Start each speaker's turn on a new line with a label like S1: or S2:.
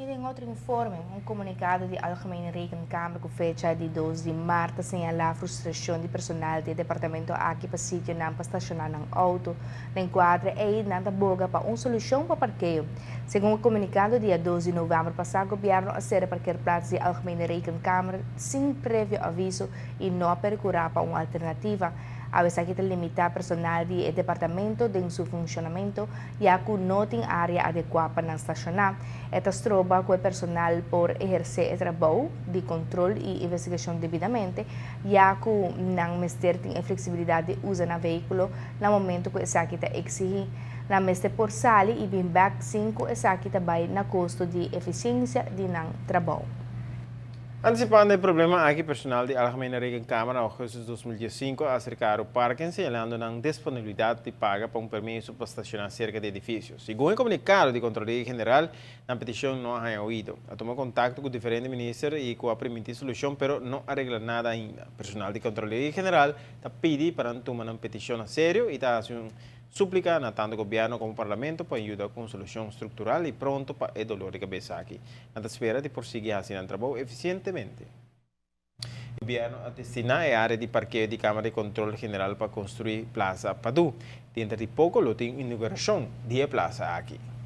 S1: En outro informe, um comunicado de Algemene Rekenkamer com fecha de 12 de março señala a frustração de personal do departamento aqui para sítio não para estacionar ng auto, na enquadra e nada boga para uma solução para parqueio. Segundo o comunicado, dia 12 de novembro passado, o governo a ser parquear pratos de Algemene Rekenkamer sem prévio aviso e não procurar para uma alternativa. A veces aqui limitar personal do departamento em seu funcionamento, já que não tem área adequada para estacionar. Estas troba com o personal por exercer o trabalho de controle e investigação devidamente, já que não mestre tem flexibilidade de usar o veículo no momento que essa aqui exige. Na mestre por sali e bem back 5 essa aqui vai na custo de eficiência de não trabalho.
S2: Antecipando o problema aqui personal de Algemene Rekenkamer em agosto de 2015 acerca do parque, señalando a disponibilidade de paga para permiso para estacionar cerca de edifícios. Segundo o comunicado de Controladoria General, a petição não ha ouído. Tomou contato com diferentes ministros e com a permitir solução, mas não arregla nada ainda. O personal de Controladoria General está pedindo para tomar uma petição a sério e está fazendo súplica na tanto governo como parlamento para ajudar com solução estrutural e pronto para o dolor de cabeça aqui. Na espera de prosseguir assim o trabalho eficientemente. O governo a destinar a área de parqueio de Câmara de Controle General para construir Plaza Padu. Dentro de pouco, tem inauguração de plaza aqui.